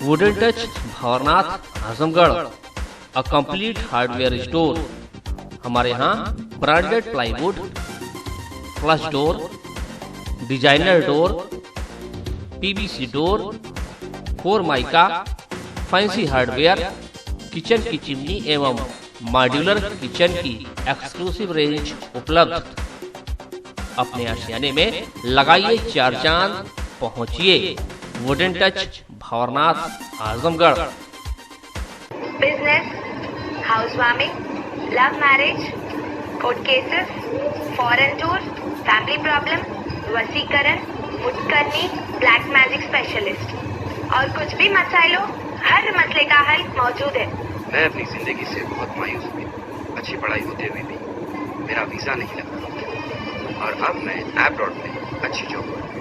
Wooden Touch Bhanwarnath Azamgarh, a complete hardware store. हमारे यहाँ branded plywood, flush door, designer door, PVC door, Formica, fancy hardware, kitchen की chimney एवं modular kitchen की exclusive range उपलब्ध। अपने आशियाने में लगाइए 4 चांद, पहुंचिए Wooden Touch Bhanwarnath Azamgarh. Business, house warming, love marriage, court cases, foreign tour, family problem, वसीकरण, मुटकरनी, ब्लैक मैजिक स्पेशलिस्ट और कुछ भी मसाइल हो, हर मसले का हल मौजूद है। मैं अपनी जिंदगी से बहुत मायूस हूँ। अच्छी पढ़ाई होते हुए भी मेरा वीजा नहीं लगा और अब मैं एब्रॉड में अच्छी जॉब कर रहा हूँ।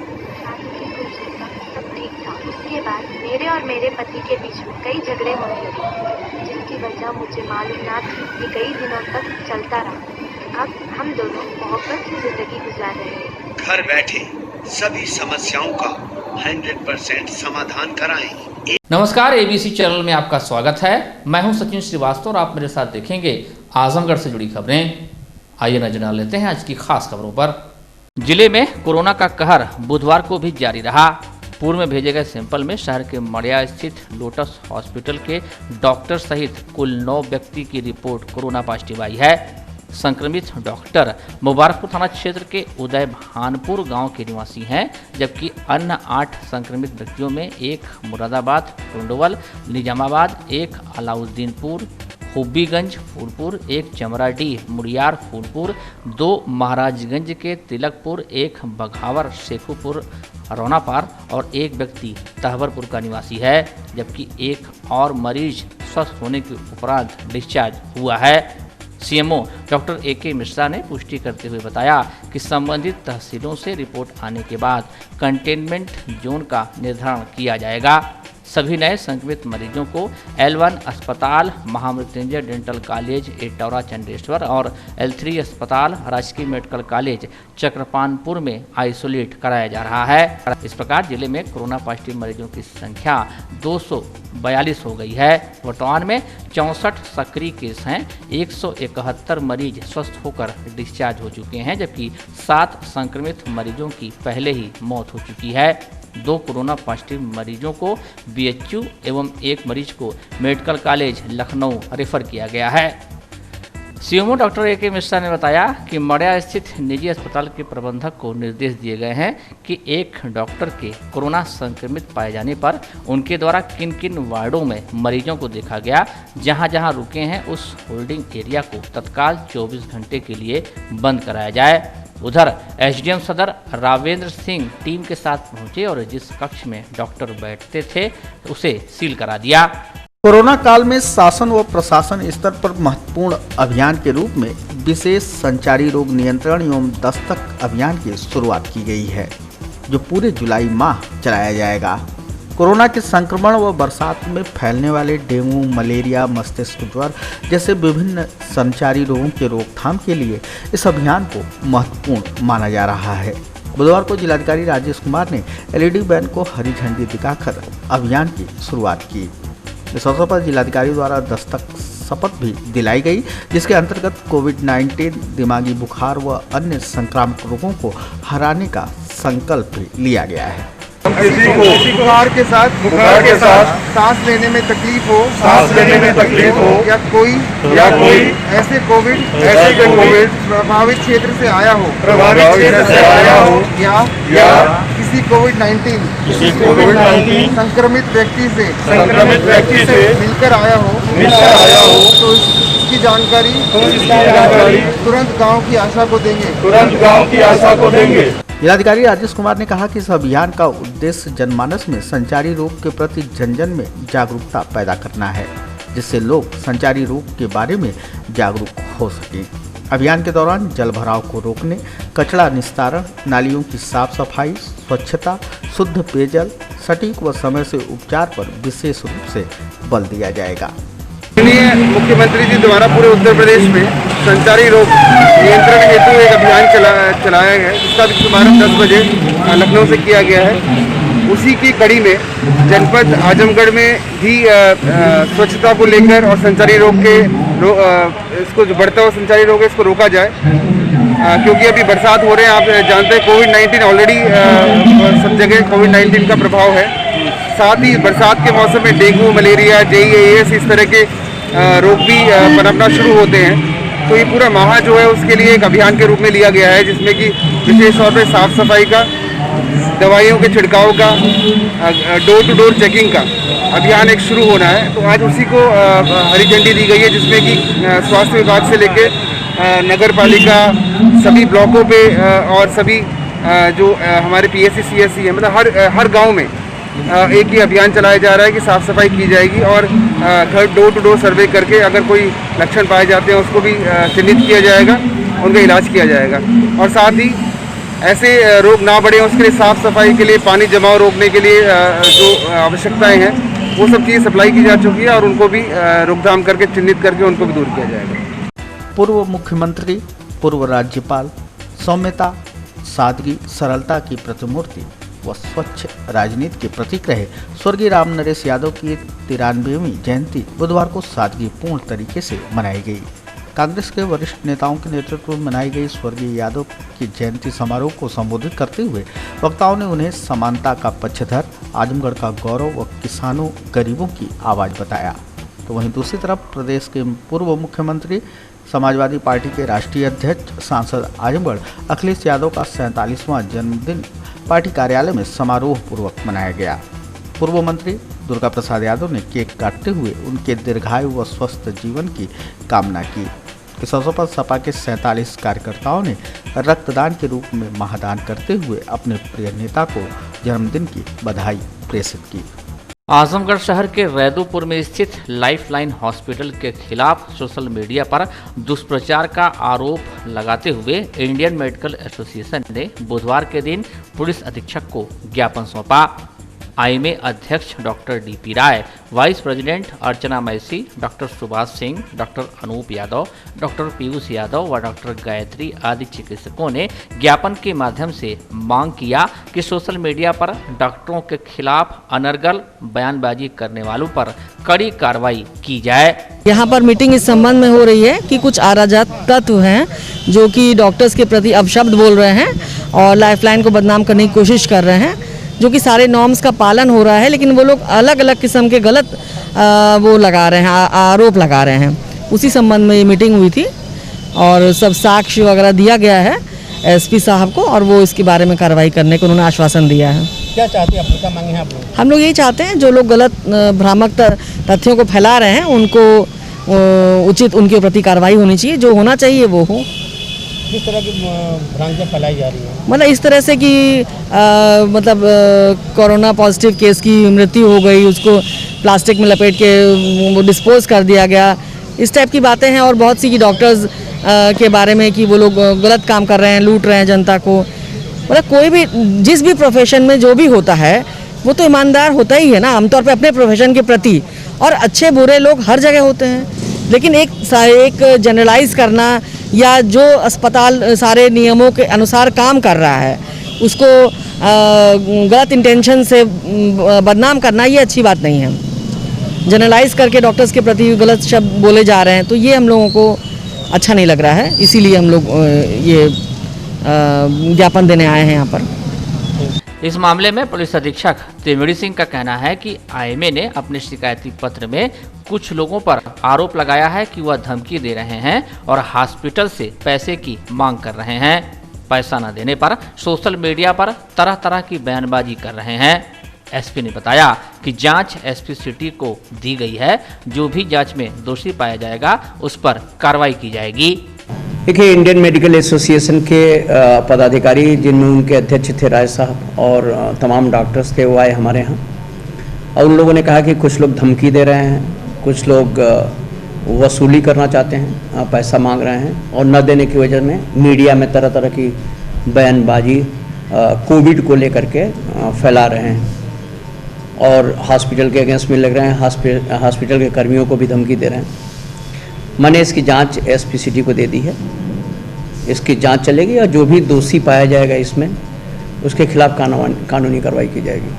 सब ठीक था। उसके बाद मेरे और मेरे पति के बीच में कई झगड़े होने लगे, जिसकी वजह मुझे मालूम ना थी कि कई दिनों तक चलता रहा। अब हम दोनों मोहब्बत से जिंदगी गुजार रहे हैं। घर बैठे सभी समस्याओं का 100% समाधान कराएं। नमस्कार, एबीसी चैनल में आपका स्वागत है। मैं हूं सचिन श्रीवास्तव और आप मेरे साथ देखेंगे आजमगढ़ से जुड़ी खबरें। आइए नजर डाल लेते हैं आज की खास खबरों पर। जिले में कोरोना का कहर बुधवार को भी जारी रहा। पूर्व में भेजे गए सैंपल में शहर के मड़िया स्थित लोटस हॉस्पिटल के डॉक्टर सहित कुल 9 व्यक्ति की रिपोर्ट कोरोना पॉजिटिव आई है। संक्रमित डॉक्टर मुबारकपुर थाना क्षेत्र के उदय भानपुर गांव के निवासी हैं, जबकि अन्य 8 संक्रमित व्यक्तियों में एक मुरादाबाद, टुंडवल, निजामाबाद, एक अलाउद्दीनपुर, हुब्बीगंज फूलपुर, एक चमराडीह मुड़ियार फूलपुर, 2 महाराजगंज के तिलकपुर, एक बघावर शेखुपुर रौनापार और एक व्यक्ति तहवरपुर का निवासी है, जबकि एक और मरीज स्वस्थ होने के उपरांत डिस्चार्ज हुआ है। सीएमओ डॉक्टर AK मिश्रा ने पुष्टि करते हुए बताया कि संबंधित तहसीलों से रिपोर्ट आने के बाद कंटेनमेंट जोन का निर्धारण किया जाएगा। सभी नए संक्रमित मरीजों को L1 अस्पताल, महामृत्युंजय डेंटल कॉलेज एटौरा चंडेश्वर और L3 अस्पताल, राजकीय मेडिकल कॉलेज चक्रपानपुर में आइसोलेट कराया जा रहा है। इस प्रकार जिले में कोरोना पॉजिटिव मरीजों की संख्या 242 हो गई है। वर्तमान में 64 सक्रिय केस हैं। 171 मरीज स्वस्थ होकर डिस्चार्ज हो चुके हैं, जबकि 7 संक्रमित मरीजों की पहले ही मौत हो चुकी है। 2 कोरोना पॉजिटिव मरीजों को BHU एवं 1 मरीज को मेडिकल कॉलेज लखनऊ रेफर किया गया है। सीएमओ डॉक्टर AK मिश्रा ने बताया कि मड़िया स्थित निजी अस्पताल के प्रबंधक को निर्देश दिए गए हैं कि एक डॉक्टर के कोरोना संक्रमित पाए जाने पर उनके द्वारा किन किन वार्डों में मरीजों को देखा गया, जहां जहां रुके हैं उस होल्डिंग एरिया को तत्काल 24 घंटे के लिए बंद कराया जाए। उधर SDM सदर रावेंद्र सिंह टीम के साथ पहुंचे और जिस कक्ष में डॉक्टर बैठते थे उसे सील करा दिया। कोरोना काल में शासन व प्रशासन स्तर पर महत्वपूर्ण अभियान के रूप में विशेष संचारी रोग नियंत्रण एवं दस्तक अभियान की शुरुआत की गई है, जो पूरे जुलाई माह चलाया जाएगा। कोरोना के संक्रमण व बरसात में फैलने वाले डेंगू, मलेरिया, मस्तिष्क ज्वर जैसे विभिन्न संचारी रोगों के रोकथाम के लिए इस अभियान को महत्वपूर्ण माना जा रहा है। बुधवार को जिलाधिकारी राजेश कुमार ने LED बैन को हरी झंडी दिखाकर अभियान की शुरुआत की। इस अवसर पर जिलाधिकारी द्वारा दस्तक शपथ भी दिलाई गई, जिसके अंतर्गत कोविड-19, दिमागी बुखार व अन्य संक्रामक रोगों को हराने का संकल्प भी लिया गया है। किसी को बुखार के साथ सांस लेने में तकलीफ हो या कोई ऐसे कोविड प्रभावित क्षेत्र से आया हो या किसी कोविड-19 संक्रमित व्यक्ति से मिलकर आया हो तो इसकी जानकारी तुरंत गांव की आशा को देंगे। जिलाधिकारी राजेश कुमार ने कहा कि इस अभियान का उद्देश्य जनमानस में संचारी रोग के प्रति जन में जागरूकता पैदा करना है, जिससे लोग संचारी रोग के बारे में जागरूक हो सकें। अभियान के दौरान जल भराव को रोकने, कचरा निस्तारण, नालियों की साफ सफाई, स्वच्छता, शुद्ध पेयजल, सटीक व समय से उपचार पर विशेष रूप से बल दिया जाएगा। मुख्यमंत्री जी द्वारा पूरे उत्तर प्रदेश में संचारी रोग नियंत्रण हेतु एक अभियान चलाया गया है, जिसका शुभारंभ 10 बजे लखनऊ से किया गया है। उसी की कड़ी में जनपद आजमगढ़ में भी स्वच्छता को लेकर और संचारी रोग के इसको जो बढ़ता हुआ संचारी रोग है इसको रोका जाए, क्योंकि अभी बरसात हो रहे हैं, आप जानते हैं कोविड-19 ऑलरेडी सब जगह कोविड-19 का प्रभाव है। साथ ही बरसात के मौसम में डेंगू, मलेरिया, JEAS इस तरह के रोग भी पनपना शुरू होते हैं। तो ये पूरा माह जो है उसके लिए एक अभियान के रूप में लिया गया है, जिसमें कि विशेष तौर पर साफ सफाई का, दवाइयों के छिड़काव का, डोर टू डोर चेकिंग का अभियान एक शुरू होना है। तो आज उसी को हरी झंडी दी गई है, जिसमें कि स्वास्थ्य विभाग से लेकर नगर पालिका, सभी ब्लॉकों पे और सभी जो हमारे PSC CSC है, मतलब हर गांव में एक ही अभियान चलाया जा रहा है कि साफ़ सफाई की जाएगी और घर डोर टू डोर सर्वे करके अगर कोई लक्षण पाए जाते हैं उसको भी चिन्हित किया जाएगा, उनका इलाज किया जाएगा। और साथ ही ऐसे रोग ना बढ़े उसके लिए साफ़ सफाई के लिए, पानी जमाव रोकने के लिए जो आवश्यकताएं हैं वो सब चीज़ सप्लाई की जा चुकी है और उनको भी रोकथाम करके चिन्हित करके उनको भी दूर किया जाएगा। पूर्व मुख्यमंत्री, पूर्व राज्यपाल सौम्यता, सादगी, सरलता की प्रतिमूर्ति व स्वच्छ राजनीति के प्रतीक रहे स्वर्गीय राम नरेश यादव की 93वीं जयंती बुधवार को सादगीपूर्ण तरीके से मनाई गई। कांग्रेस के वरिष्ठ नेताओं के नेतृत्व में मनाई गई स्वर्गीय यादव की जयंती समारोह को संबोधित करते हुए वक्ताओं ने उन्हें समानता का पक्षधर, आजमगढ़ का गौरव व किसानों गरीबों की आवाज़ बताया। तो वहीं दूसरी तरफ प्रदेश के पूर्व मुख्यमंत्री, समाजवादी पार्टी के राष्ट्रीय अध्यक्ष, सांसद आजमगढ़ अखिलेश यादव का 47वां जन्मदिन पार्टी कार्यालय में समारोह पूर्वक मनाया गया। पूर्व मंत्री दुर्गा प्रसाद यादव ने केक काटते हुए उनके दीर्घायु व स्वस्थ जीवन की कामना की। इस अवसर पर सपा के 47 कार्यकर्ताओं ने रक्तदान के रूप में महादान करते हुए अपने प्रिय नेता को जन्मदिन की बधाई प्रेषित की। आजमगढ़ शहर के रैदोपुर में स्थित लाइफलाइन हॉस्पिटल के खिलाफ सोशल मीडिया पर दुष्प्रचार का आरोप लगाते हुए इंडियन मेडिकल एसोसिएशन ने बुधवार के दिन पुलिस अधीक्षक को ज्ञापन सौंपा। IMA अध्यक्ष doctor DP Rai, vice president Archana Massey, doctor Subhash Singh, doctor Anoop Yadav, doctor Piyush Yadav व डॉक्टर गायत्री आदि चिकित्सकों ने ज्ञापन के माध्यम से मांग किया कि सोशल मीडिया पर डॉक्टरों के खिलाफ अनर्गल बयानबाजी करने वालों पर कड़ी कार्रवाई की जाए। यहाँ पर मीटिंग इस संबंध में हो रही है कि कुछ अराजक तत्व हैं जो कि डॉक्टर्स के प्रति अपशब्द बोल रहे हैं और लाइफलाइन को बदनाम करने की कोशिश कर रहे हैं, जो कि सारे नॉर्म्स का पालन हो रहा है, लेकिन वो लोग अलग अलग किस्म के गलत वो लगा रहे हैं, आरोप लगा रहे हैं। उसी संबंध में ये मीटिंग हुई थी और सब साक्ष्य वगैरह दिया गया है SP साहब को और वो इसके बारे में कार्रवाई करने को उन्होंने आश्वासन दिया है। क्या चाहते हैं, क्या मांगे हैं आप लोग? हम लोग यही चाहते हैं जो लोग गलत भ्रामक तथ्यों को फैला रहे हैं उनको उचित उनके प्रति कार्रवाई होनी चाहिए, जो होना चाहिए वो हो। किस तरह की भ्रांतियाँ फैलाई जा रही हैं? मतलब इस तरह से कि कोरोना पॉजिटिव केस की मृत्यु हो गई, उसको प्लास्टिक में लपेट के वो डिस्पोज कर दिया गया, इस टाइप की बातें हैं। और बहुत सी की डॉक्टर्स के बारे में कि वो लोग गलत काम कर रहे हैं, लूट रहे हैं जनता को। मतलब कोई भी जिस भी प्रोफेशन में जो भी होता है वो तो ईमानदार होता ही है ना, आमतौर पे अपने प्रोफेशन के प्रति। और अच्छे बुरे लोग हर जगह होते हैं, लेकिन एक जनरलाइज करना या जो अस्पताल सारे नियमों के अनुसार काम कर रहा है उसको गलत इंटेंशन से बदनाम करना, ये अच्छी बात नहीं है। जनरलाइज करके डॉक्टर्स के प्रति गलत शब्द बोले जा रहे हैं, तो ये हम लोगों को अच्छा नहीं लग रहा है। इसीलिए हम लोग ये ज्ञापन देने आए हैं यहाँ पर। इस मामले में पुलिस अधीक्षक त्रिवेणी सिंह का कहना है कि IMA ने अपने शिकायती पत्र में कुछ लोगों पर आरोप लगाया है कि वह धमकी दे रहे हैं और हॉस्पिटल से पैसे की मांग कर रहे हैं। पैसा न देने पर सोशल मीडिया पर तरह तरह की बयानबाजी कर रहे हैं। SP ने बताया कि जांच SP सिटी को दी गई है, जो भी जांच में दोषी पाया जाएगा उस पर कार्रवाई की जाएगी। देखिए, इंडियन मेडिकल एसोसिएशन के पदाधिकारी, जिनमें उनके अध्यक्ष थे राय साहब और तमाम डॉक्टर्स थे, वो आए हमारे यहाँ और उन लोगों ने कहा कि कुछ लोग धमकी दे रहे हैं, कुछ लोग वसूली करना चाहते हैं, पैसा मांग रहे हैं और न देने की वजह में मीडिया में तरह तरह की बयानबाजी कोविड को लेकर के फैला रहे हैं और हॉस्पिटल के अगेंस्ट में लग रहे हैं, हॉस्पिटल के कर्मियों को भी धमकी दे रहे हैं। मैंने इसकी जांच SP सिटी को दे दी है, इसकी जांच चलेगी और जो भी दोषी पाया जाएगा इसमें उसके खिलाफ कानूनी कार्रवाई की जाएगी।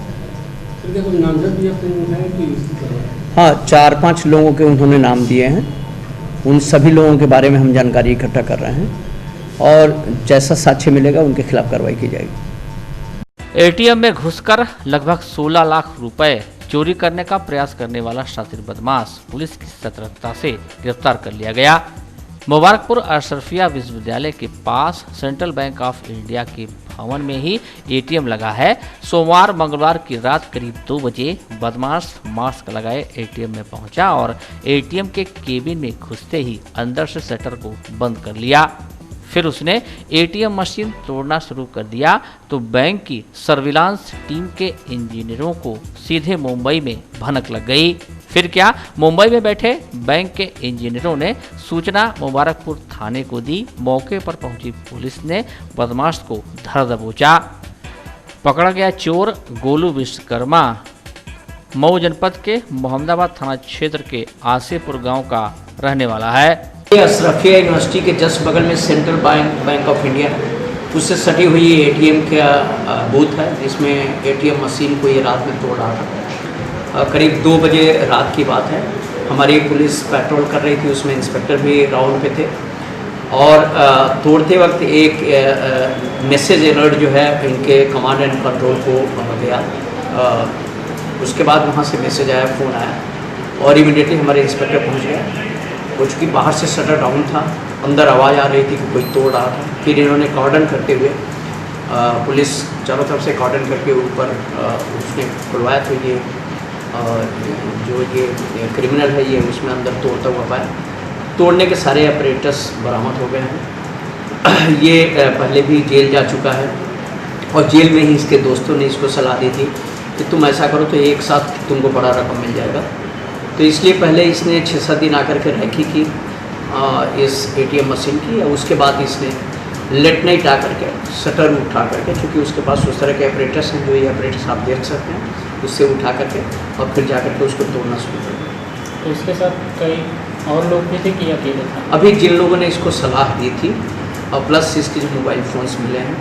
कुछ नामजद भी अपने हैं कि इसी तरह? हाँ, 4-5 लोगों के उन्होंने नाम दिए हैं। उन सभी लोगों के बारे में हम जानकारी इकट्ठा कर रहे हैं और जैसा साक्ष्य मिलेगा उनके खिलाफ कार्रवाई की जाएगी। एटीएम में घुसकर लगभग 16 लाख रुपए चोरी करने का प्रयास करने वाला शातिर बदमाश पुलिस की सतर्कता से गिरफ्तार कर लिया गया। मुबारकपुर अशरफिया विश्वविद्यालय के पास सेंट्रल बैंक ऑफ इंडिया के भवन में ही एटीएम लगा है। सोमवार मंगलवार की रात करीब 2 बजे बदमाश मास्क लगाए एटीएम में पहुंचा और एटीएम के केबिन में घुसते ही अंदर से शटर को बंद कर लिया। फिर उसने एटीएम मशीन तोड़ना शुरू कर दिया तो बैंक की सर्विलांस टीम के इंजीनियरों को सीधे मुंबई में भनक लग गई। फिर क्या, मुंबई में बैठे बैंक के इंजीनियरों ने सूचना मुबारकपुर थाने को दी। मौके पर पहुंची पुलिस ने बदमाश को धर दबोचा। पकड़ा गया चोर गोलू विश्वकर्मा मऊ जनपद के मोहम्मदाबाद थाना क्षेत्र के आसेपुर गांव का रहने वाला है। अशरफिया यूनिवर्सिटी के जस्ट बगल में सेंट्रल बैंक ऑफ इंडिया है, उससे सटी हुई एटीएम का बूथ है जिसमें एटीएम मशीन को ये रात में तोड़ रहा था। करीब 2 बजे रात की बात है। हमारी पुलिस पेट्रोल कर रही थी, उसमें इंस्पेक्टर भी राउंड पे थे और तोड़ते वक्त एक मैसेज अलर्ट जो है इनके कमांड एंड कंट्रोल को गया। उसके बाद वहाँ से मैसेज आया, फ़ोन आया और इमीडिएटली हमारे इंस्पेक्टर पहुँच गए। वो चूँकि बाहर से शटर डाउन था, अंदर आवाज़ आ रही थी कि कोई तोड़ रहा था। फिर इन्होंने कॉर्डन करते हुए पुलिस चारों तरफ से कॉर्डन करके ऊपर उसने खुलवाया तो ये जो ये क्रिमिनल है ये उसमें अंदर तोड़ता हुआ पाया। तोड़ने के सारे ऑपरेटर्स बरामद हो गए हैं। ये पहले भी जेल जा चुका है और जेल में ही इसके दोस्तों ने इसको सलाह दी थी कि तुम ऐसा करो तो एक साथ तुमको बड़ा रकम मिल जाएगा। तो इसलिए पहले इसने 6-7 दिन आकर के रैकी की इस एटीएम मशीन की और उसके बाद इसने लेट नाइट आकर के शटर उठा करके, चूँकि उसके पास उस तरह के ऑपरेटर्स हैं जो ये ऑपरेटर्स आप देख सकते हैं, उससे उठा करके और फिर जा करके उसको तोड़ना शुरू कर दिया। तो इसके साथ कई और लोग भी थे कि अकेले था? अभी जिन लोगों ने इसको सलाह दी थी और प्लस इसके जो मोबाइल फ़ोन्स मिले हैं,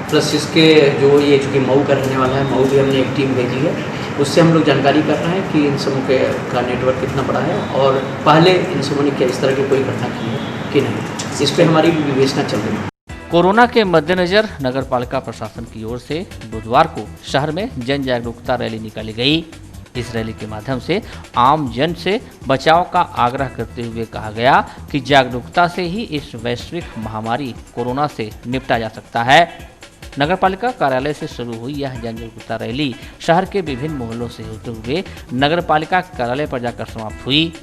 प्लस इसके जो ये चूँकि मऊ का रहने वाला है, मऊ भी हमने एक टीम भेजी है, उससे हम लोग जानकारी कर रहे हैं कि इन सबों का नेटवर्क कितना बड़ा है और पहले इन सबों ने क्या इस तरह की कोई घटना की है कि नहीं, इस पर हमारी विवेचना चल रही है। कोरोना के मद्देनजर नगर पालिका प्रशासन की ओर से बुधवार को शहर में जन जागरूकता रैली निकाली गई। इस रैली के माध्यम से आम जन से बचाव का आग्रह करते हुए कहा गया कि जागरूकता से ही इस वैश्विक महामारी कोरोना से निपटा जा सकता है। नगर पालिका कार्यालय से शुरू हुई यह जन जागरूकता रैली शहर के विभिन्न मोहल्लों से होते हुए नगर पालिका कार्यालय पर जाकर समाप्त हुई।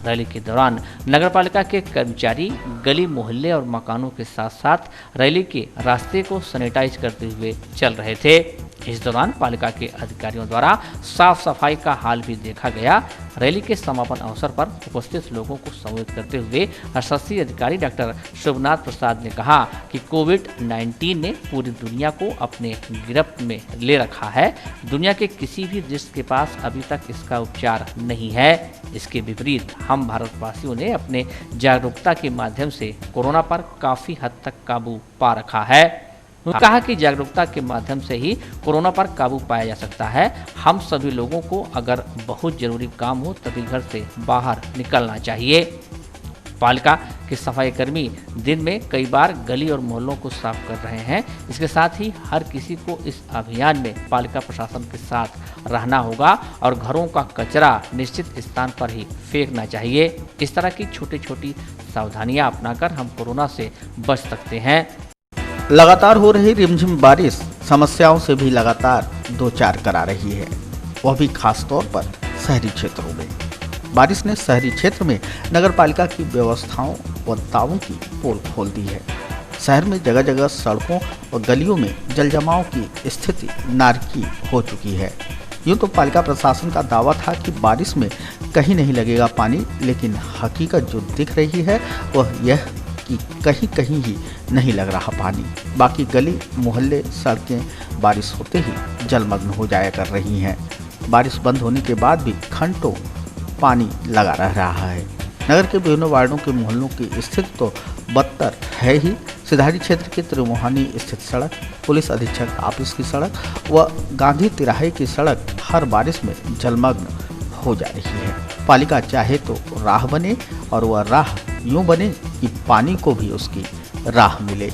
रैली के दौरान नगर पालिका के कर्मचारी गली मोहल्ले और मकानों के साथ साथ रैली के रास्ते को सैनिटाइज करते हुए चल रहे थे। इस दौरान पालिका के अधिकारियों द्वारा साफ सफाई का हाल भी देखा गया। रैली के समापन अवसर पर उपस्थित लोगों को संबोधित करते हुए शासकीय अधिकारी डॉक्टर शुभनाथ प्रसाद ने कहा कि कोविड-19 ने पूरी दुनिया को अपने गिरफ्त में ले रखा है। दुनिया के किसी भी देश के पास अभी तक इसका उपचार नहीं है। इसके विपरीत हम भारतवासियों ने अपने जागरूकता के माध्यम से कोरोना पर काफी हद तक काबू पा रखा है। उन्होंने कहा कि जागरूकता के माध्यम से ही कोरोना पर काबू पाया जा सकता है। हम सभी लोगों को अगर बहुत जरूरी काम हो तभी घर से बाहर निकलना चाहिए। पालिका के सफाई कर्मी दिन में कई बार गली और मोहल्लों को साफ कर रहे हैं। इसके साथ ही हर किसी को इस अभियान में पालिका प्रशासन के साथ रहना होगा और घरों का कचरा निश्चित स्थान पर ही फेंकना चाहिए। इस तरह की छोटी छोटी सावधानियां अपनाकर हम कोरोना से बच सकते हैं। लगातार हो रही रिमझिम बारिश समस्याओं से भी लगातार दो चार करा रही है, वह भी खास तौर पर शहरी क्षेत्रों में। बारिश ने शहरी क्षेत्र में नगरपालिका की व्यवस्थाओं व दावों की पोल खोल दी है। शहर में जगह जगह सड़कों और गलियों में जलजमाव की स्थिति नारकीय हो चुकी है। यूँ तो पालिका प्रशासन का दावा था कि बारिश में कहीं नहीं लगेगा पानी, लेकिन हकीकत जो दिख रही है वह यह कि कहीं कहीं ही नहीं लग रहा पानी। बाकी गली मोहल्ले सड़कें बारिश होते ही जलमग्न हो जाया कर रही हैं। बारिश बंद होने के बाद भी घंटों पानी लगा रह रहा है। नगर के विभिन्न वार्डों के मोहल्लों की स्थिति तो बदतर है ही। सिधारी क्षेत्र के त्रिमोहानी स्थित सड़क, पुलिस अधीक्षक ऑफिस की सड़क व गांधी तिराहे की सड़क हर बारिश में जलमग्न हो जा रही है। पालिका चाहे तो राह बने और वह राह यूं बने कि पानी को भी उसकी राह मिले।